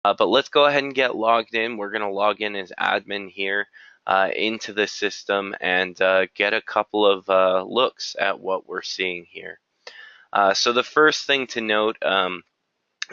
But let's go ahead and get logged in. We're going to log in as admin here into the system and get a couple of looks at what we're seeing here. So the first thing to note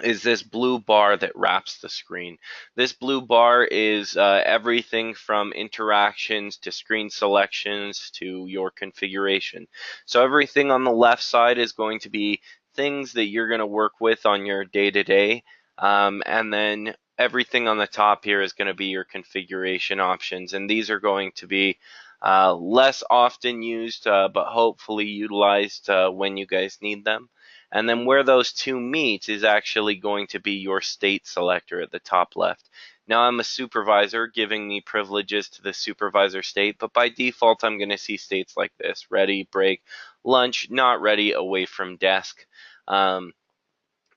is this blue bar that wraps the screen. This blue bar is everything from interactions to screen selections to your configuration. So everything on the left side is going to be things that you're going to work with on your day-to-day, and then everything on the top here is going to be your configuration options, and these are going to be less often used, but hopefully utilized when you guys need them. And then where those two meet is actually going to be your state selector at the top left. Now I'm a supervisor, giving me privileges to the supervisor state, but by default I'm going to see states like this: ready, break, lunch, not ready, away from desk. Um,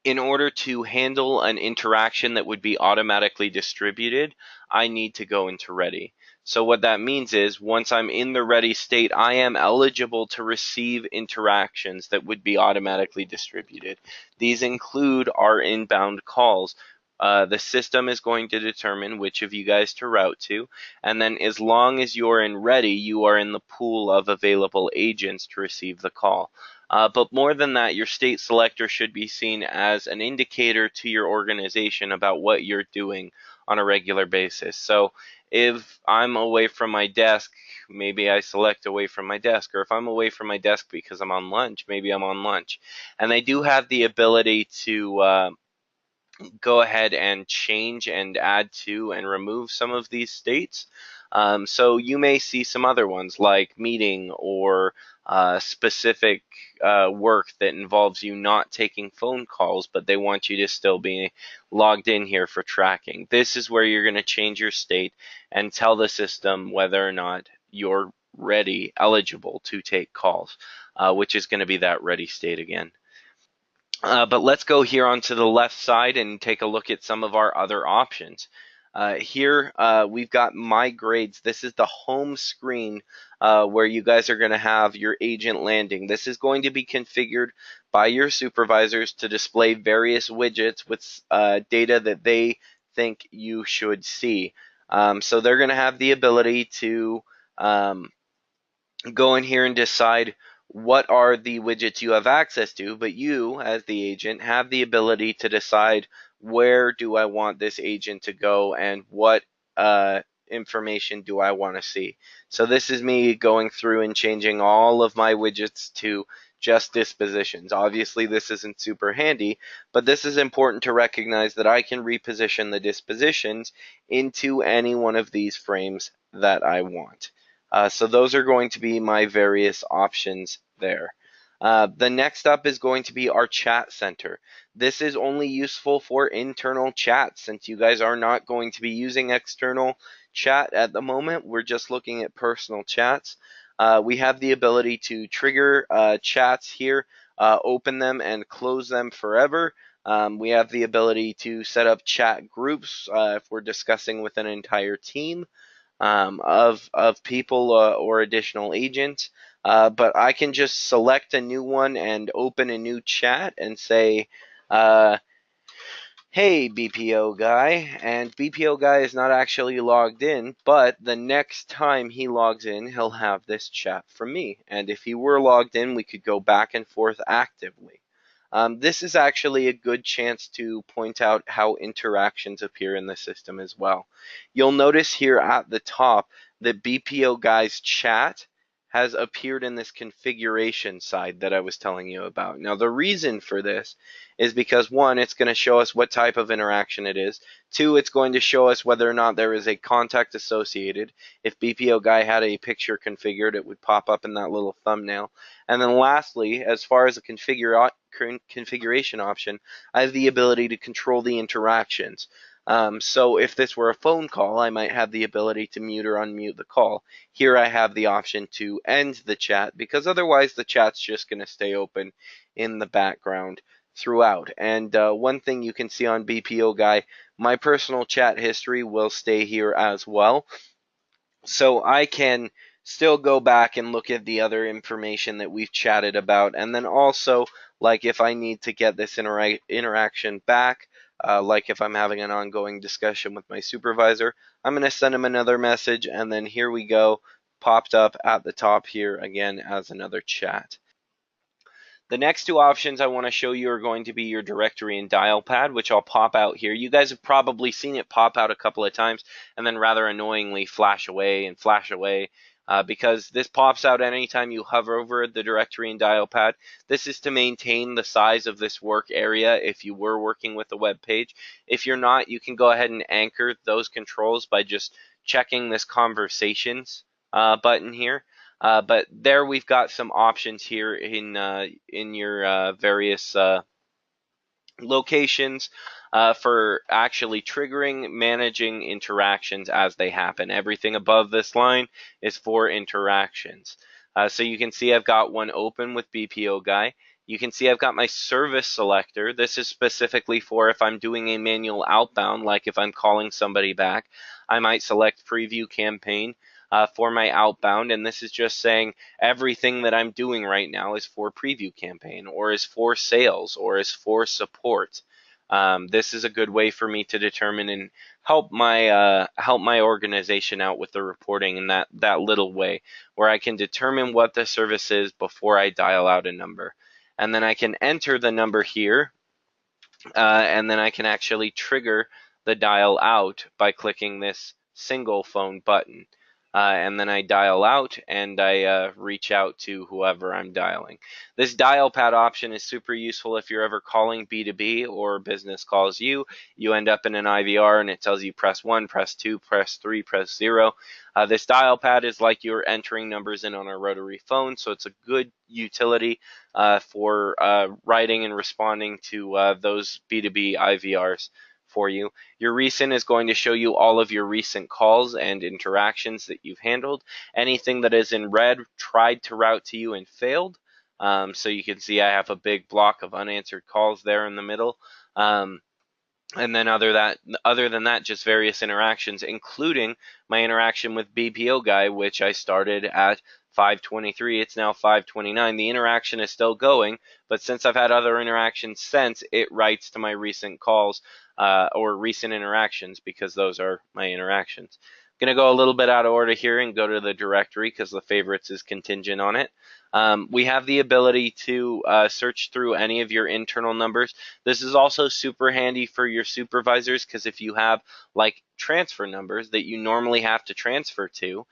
in order to handle an interaction that would be automatically distributed, I need to go into ready. So what that means is once I'm in the ready state, I am eligible to receive interactions that would be automatically distributed. These include our inbound calls. The system is going to determine which of you guys to route to, and then as long as you're in ready, you are in the pool of available agents to receive the call. But more than that, your state selector should be seen as an indicator to your organization about what you're doing on a regular basis. So if I'm away from my desk, maybe I select away from my desk. Or if I'm away from my desk because I'm on lunch, maybe I'm on lunch. And they do have the ability to go ahead and change and add to and remove some of these states. So you may see some other ones like meeting or specific work that involves you not taking phone calls, but they want you to still be logged in here for tracking. This is where you're going to change your state and tell the system whether or not you're ready, eligible to take calls, which is going to be that ready state again. But let's go here onto the left side and take a look at some of our other options. Here we've got My Grades. This is the home screen where you guys are going to have your agent landing. This is going to be configured by your supervisors to display various widgets with data that they think you should see. So they're going to have the ability to go in here and decide what are the widgets you have access to, but you, as the agent, have the ability to decide where do I want this agent to go and what information do I want to see. So this is me going through and changing all of my widgets to just dispositions. Obviously, this isn't super handy, but this is important to recognize that I can reposition the dispositions into any one of these frames that I want. So those are going to be my various options there. The next up is going to be our chat center. This is only useful for internal chat since you guys are not going to be using external chat at the moment. We're just looking at personal chats. We have the ability to trigger chats here, open them and close them forever. We have the ability to set up chat groups if we're discussing with an entire team of people or additional agents. But I can just select a new one and open a new chat and say, uh, hey, BPO guy. And BPO guy is not actually logged in, but the next time he logs in, he'll have this chat from me. And if he were logged in, we could go back and forth actively. This is actually a good chance to point out how interactions appear in the system as well. You'll notice here at the top that BPO Guy's chat has appeared in this configuration side that I was telling you about. Now, the reason for this is because one, it's going to show us what type of interaction it is. Two, it's going to show us whether or not there is a contact associated. If BPO Guy had a picture configured, it would pop up in that little thumbnail. And then lastly, as far as the configuration option, I have the ability to control the interactions. So if this were a phone call, I might have the ability to mute or unmute the call. Here I have the option to end the chat because otherwise the chat's just going to stay open in the background throughout. And one thing you can see on BPO Guy, my personal chat history will stay here as well. So I can still go back and look at the other information that we've chatted about. And then also, like if I need to get this interaction back, Like if I'm having an ongoing discussion with my supervisor, I'm going to send him another message, and then here we go, popped up at the top here again as another chat. The next two options I want to show you are going to be your directory and dial pad, which I'll pop out here. You guys have probably seen it pop out a couple of times and then rather annoyingly flash away and flash away, because this pops out anytime you hover over the directory and dial pad. This is to maintain the size of this work area if you were working with a web page. If you're not, you can go ahead and anchor those controls by just checking this conversations button here. But there we've got some options here in your various locations for actually triggering, managing interactions as they happen. Everything above this line is for interactions. So you can see I've got one open with BPO Guy. You can see I've got my service selector. This is specifically for if I'm doing a manual outbound, like if I'm calling somebody back, I might select preview campaign for my outbound, and this is just saying everything that I'm doing right now is for preview campaign, or is for sales, or is for support. This is a good way for me to determine and help my organization out with the reporting in that little way, where I can determine what the service is before I dial out a number, and then I can enter the number here, and then I can actually trigger the dial out by clicking this single phone button. And then I dial out and I reach out to whoever I'm dialing. This dial pad option is super useful if you're ever calling B2B or business calls you. You end up in an IVR and it tells you press 1, press 2, press 3, press 0. This dial pad is like you're entering numbers in on a rotary phone, so it's a good utility for writing and responding to those B2B IVRs for you. Your recent is going to show you all of your recent calls and interactions that you've handled. Anything that is in red tried to route to you and failed. So you can see I have a big block of unanswered calls there in the middle. And then other than that, just various interactions, including my interaction with BPO Guy, which I started at 5:23. It's now 5:29. The interaction is still going, but since I've had other interactions since, it writes to my recent calls or recent interactions, because those are my interactions. I'm going to go a little bit out of order here and go to the directory because the favorites is contingent on it. We have the ability to search through any of your internal numbers. This is also super handy for your supervisors, because if you have like transfer numbers that you normally have to transfer to,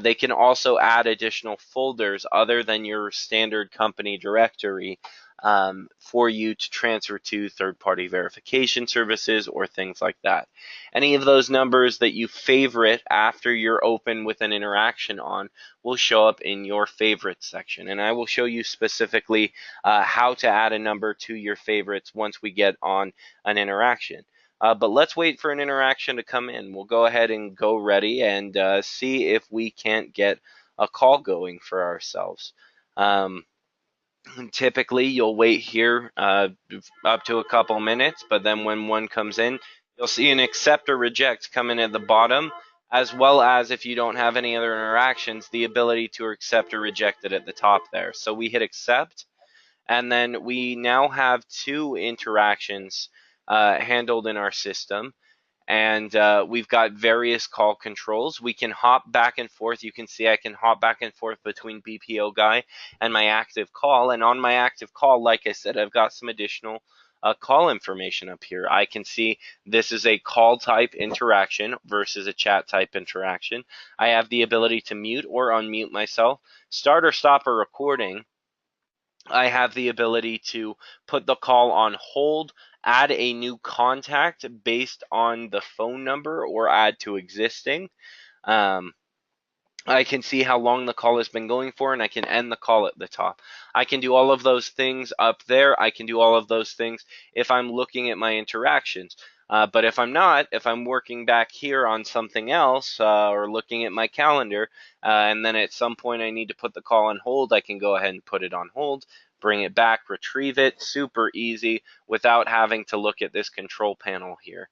they can also add additional folders other than your standard company directory for you to transfer to third-party verification services or things like that. Any of those numbers that you favorite after you're open with an interaction on will show up in your favorites section, and I will show you specifically how to add a number to your favorites once we get on an interaction. But let's wait for an interaction to come in. We'll go ahead and go ready and see if we can't get a call going for ourselves. Typically, you'll wait here up to a couple minutes, but then when one comes in, you'll see an accept or reject come in at the bottom, as well as, if you don't have any other interactions, the ability to accept or reject it at the top there. So we hit accept, and then we now have two interactions handled in our system. And we've got various call controls. We can hop back and forth. You can see I can hop back and forth between BPO Guy and my active call. And on my active call, like I said, I've got some additional call information up here. I can see this is a call type interaction versus a chat type interaction. I have the ability to mute or unmute myself, start or stop a recording. I have the ability to put the call on hold, add a new contact based on the phone number, or add to existing. I can see how long the call has been going for, and I can end the call at the top. I can do all of those things up there. I can do all of those things if I'm looking at my interactions. But if I'm not, if I'm working back here on something else or looking at my calendar, and then at some point I need to put the call on hold, I can go ahead and put it on hold, bring it back, retrieve it, super easy without having to look at this control panel here.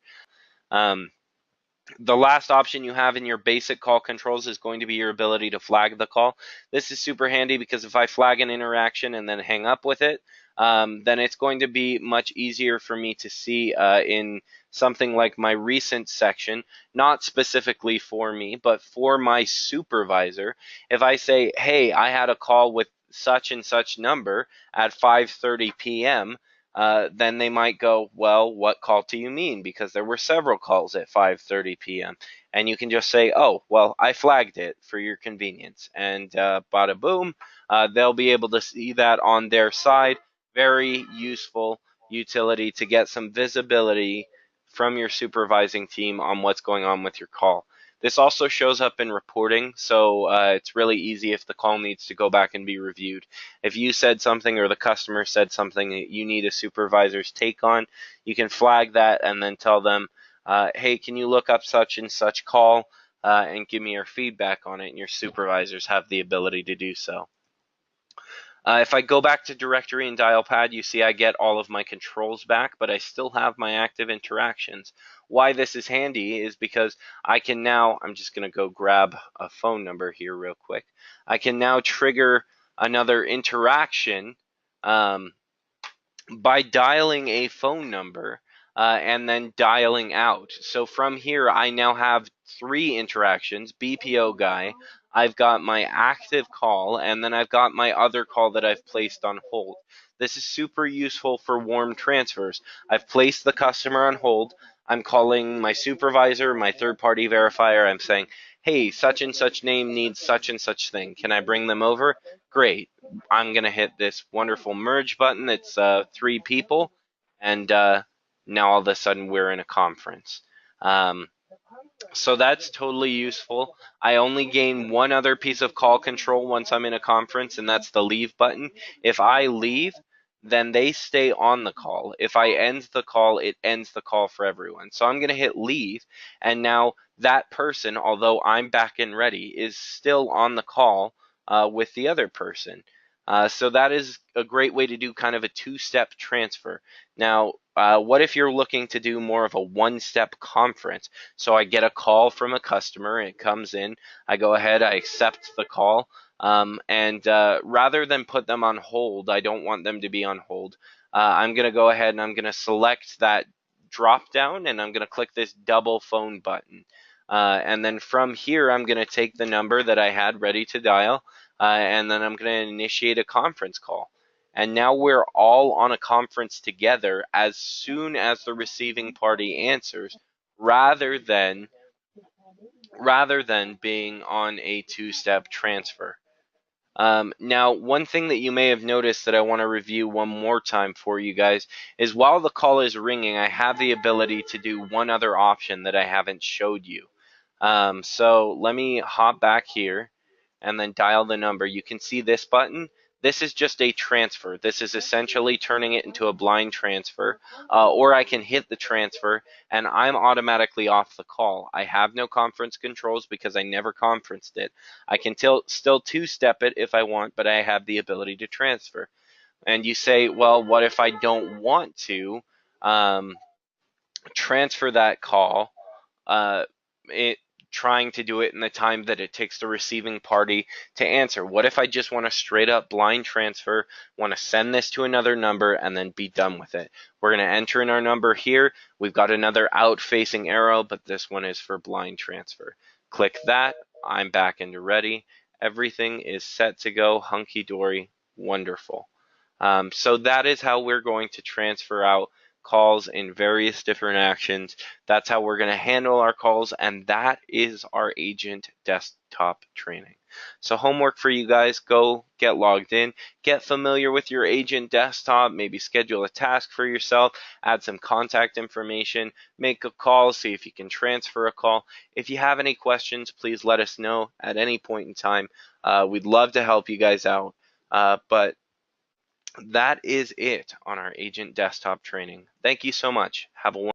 The last option you have in your basic call controls is going to be your ability to flag the call. This is super handy because if I flag an interaction and then hang up with it, then it's going to be much easier for me to see in something like my recent section, not specifically for me, but for my supervisor. If I say, hey, I had a call with such and such number at 5:30 p.m., then they might go, well, what call do you mean? Because there were several calls at 5:30 p.m. And you can just say, oh, well, I flagged it for your convenience. And bada boom, they'll be able to see that on their side. Very useful utility to get some visibility from your supervising team on what's going on with your call. This also shows up in reporting, so it's really easy if the call needs to go back and be reviewed. If you said something or the customer said something that you need a supervisor's take on, you can flag that and then tell them, hey, can you look up such and such call and give me your feedback on it, and your supervisors have the ability to do so. If I go back to directory and dial pad, you see I get all of my controls back, but I still have my active interactions. Why this is handy is because I can now, I'm just going to go grab a phone number here real quick. I can now trigger another interaction by dialing a phone number and then dialing out. So from here, I now have 3 interactions, BPO guy, I've got my active call, and then I've got my other call that I've placed on hold. This is super useful for warm transfers. I've placed the customer on hold. I'm calling my supervisor, my third-party verifier. I'm saying, hey, such and such name needs such and such thing. Can I bring them over? Great. I'm going to hit this wonderful merge button. It's 3 people, and now all of a sudden we're in a conference. So that's totally useful. I only gain one other piece of call control once I'm in a conference, and that's the leave button. If I leave, then they stay on the call. If I end the call, it ends the call for everyone. So I'm going to hit leave, and now that person, although I'm back and ready, is still on the call with the other person. So that is a great way to do kind of a 2-step transfer. Now, what if you're looking to do more of a 1-step conference? So I get a call from a customer, it comes in, I go ahead, I accept the call, and rather than put them on hold, I don't want them to be on hold. I'm going to go ahead and I'm going to select that drop down, and I'm going to click this double phone button. And then from here, I'm going to take the number that I had ready to dial, and then I'm going to initiate a conference call. And now we're all on a conference together as soon as the receiving party answers, rather than being on a 2-step transfer. Now, one thing that you may have noticed that I want to review one more time for you guys is while the call is ringing, I have the ability to do one other option that I haven't showed you. So let me hop back here and then dial the number. You can see this button. This is just a transfer. This is essentially turning it into a blind transfer, or I can hit the transfer and I'm automatically off the call. I have no conference controls because I never conferenced it. I can still 2-step it if I want, but I have the ability to transfer. And you say, well, what if I don't want to transfer that call? Trying to do it in the time that it takes the receiving party to answer. What if I just want to straight up blind transfer, want to send this to another number and then be done with it? We're going to enter in our number here. We've got another out facing arrow, but this one is for blind transfer. Click that. I'm back into ready. Everything is set to go, hunky dory, wonderful. So that is how we're going to transfer out calls in various different actions. That's how we're going to handle our calls, and that is our agent desktop training. So homework for you guys, go get logged in, get familiar with your agent desktop, maybe schedule a task for yourself, add some contact information, make a call, see if you can transfer a call. If you have any questions, please let us know at any point in time. We'd love to help you guys out, but that is it on our agent desktop training. Thank you so much. Have a wonderful